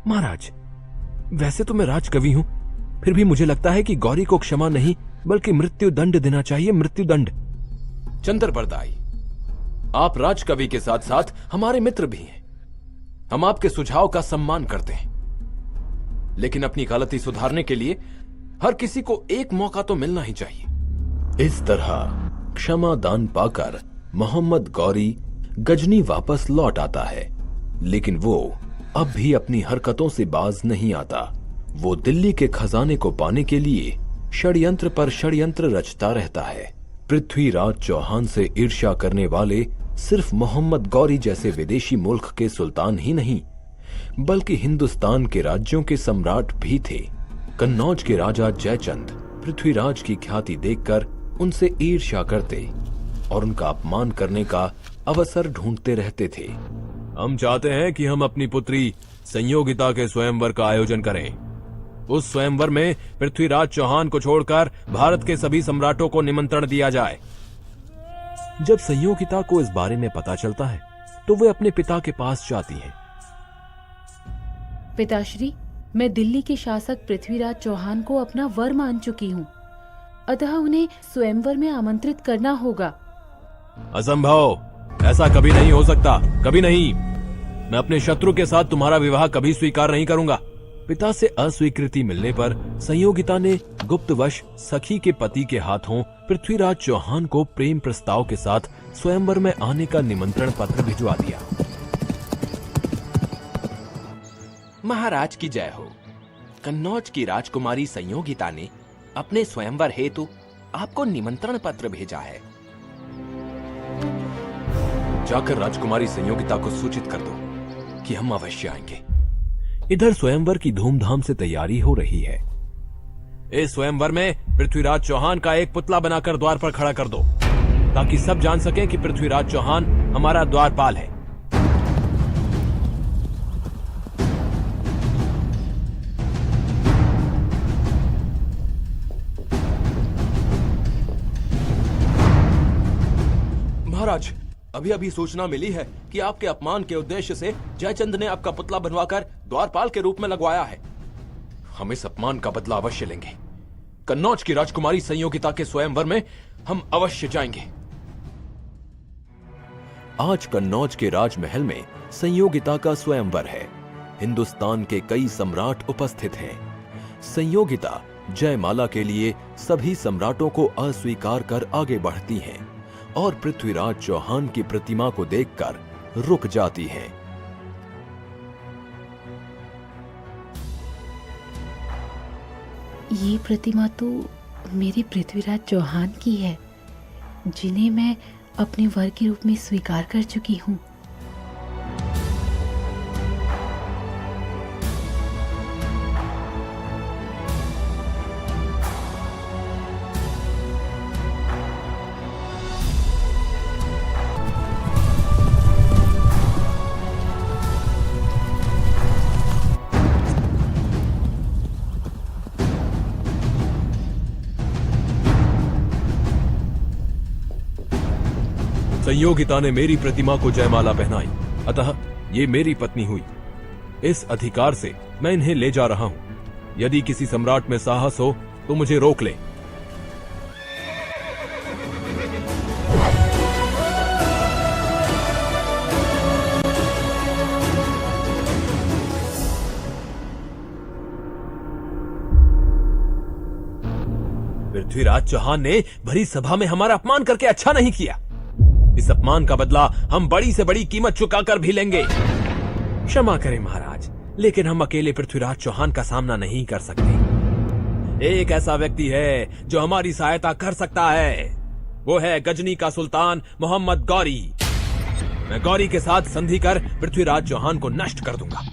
महाराज, वैसे तो मैं राजकवि हूं, फिर भी मुझे लगता है कि गौरी को क्षमा नहीं बल्कि मृत्यु दंड देना चाहिए, मृत्यु दंड। चंद्रबरदाई, आप राजकवि के साथ साथ हमारे मित्र भी हैं। हम आपके सुझाव का सम्मान करते हैं, लेकिन अपनी गलती सुधारने के लिए हर किसी को एक मौका तो मिलना ही चाहिए। इस तरह क्षमा दान पाकर मोहम्मद गौरी गजनी वापस लौट आता है, लेकिन वो अब भी अपनी हरकतों से बाज नहीं आता। वो दिल्ली के खजाने को पाने के लिए षड्यंत्र पर षड्यंत्र रचता रहता है। पृथ्वीराज चौहान से ईर्ष्या करने वाले सिर्फ मोहम्मद गौरी जैसे विदेशी मुल्क के सुल्तान ही नहीं, बल्कि हिंदुस्तान के राज्यों के सम्राट भी थे। कन्नौज के राजा जयचंद पृथ्वीराज की ख्याति देखकर उनसे ईर्ष्या करते और उनका अपमान करने का अवसर ढूंढते रहते थे। हम चाहते हैं कि हम अपनी पुत्री संयोगिता के स्वयंवर का आयोजन करें। उस स्वयंवर में पृथ्वीराज चौहान को छोड़कर भारत के सभी सम्राटों को निमंत्रण दिया जाए। जब संयोगिता को इस बारे में पता चलता है तो वे अपने पिता के पास जाती हैं। पिताश्री, मैं दिल्ली के शासक पृथ्वीराज चौहान को अपना वर मान चुकी हूँ, अतः उन्हें स्वयंवर में आमंत्रित करना होगा। असंभव, ऐसा कभी नहीं हो सकता, कभी नहीं। मैं अपने शत्रु के साथ तुम्हारा विवाह कभी स्वीकार नहीं करूंगा। पिता से अस्वीकृति मिलने पर संयोगिता ने गुप्तवश सखी के पति के हाथों पृथ्वीराज चौहान को प्रेम प्रस्ताव के साथ स्वयंवर में आने का निमंत्रण पत्र भिजवा दिया। महाराज की जय हो। कन्नौज की राजकुमारी संयोगिता ने अपने स्वयंवर हेतु आपको निमंत्रण पत्र भेजा है। जाकर राजकुमारी संयोगिता को सूचित कर दो कि हम अवश्य आएंगे। इधर स्वयंवर की धूमधाम से तैयारी हो रही है। इस स्वयंवर में पृथ्वीराज चौहान का एक पुतला बनाकर द्वार पर खड़ा कर दो, ताकि सब जान सकें कि पृथ्वीराज चौहान हमारा द्वारपाल है। महाराज, अभी अभी सूचना मिली है कि आपके अपमान के उद्देश्य से जयचंद ने आपका पुतला बनवाकर द्वारपाल के रूप में लगवाया है। हम इस अपमान का बदला अवश्य लेंगे। कन्नौज की राजकुमारी संयोगिता के स्वयंवर में हम अवश्य जाएंगे। आज कन्नौज के राजमहल में संयोगिता का स्वयंवर है। हिंदुस्तान के कई सम्राट उपस्थित हैं। संयोगिता जयमाला के लिए सभी सम्राटों को अस्वीकार कर आगे बढ़ती हैं और पृथ्वीराज चौहान की प्रतिमा को देखकर रुक जाती हैं। ये प्रतिमा तो मेरे पृथ्वीराज चौहान की है, जिन्हें मैं अपने वर के रूप में स्वीकार कर चुकी हूँ। संयोगिता ने मेरी प्रतिमा को जयमाला पहनाई, अतः ये मेरी पत्नी हुई। इस अधिकार से मैं इन्हें ले जा रहा हूं। यदि किसी सम्राट में साहस हो तो मुझे रोक ले। पृथ्वीराज चौहान ने भरी सभा में हमारा अपमान करके अच्छा नहीं किया। इस अपमान का बदला हम बड़ी से बड़ी कीमत चुकाकर भी लेंगे। क्षमा करें महाराज, लेकिन हम अकेले पृथ्वीराज चौहान का सामना नहीं कर सकते। एक ऐसा व्यक्ति है जो हमारी सहायता कर सकता है। वो है गजनी का सुल्तान मोहम्मद गौरी। मैं गौरी के साथ संधि कर पृथ्वीराज चौहान को नष्ट कर दूंगा।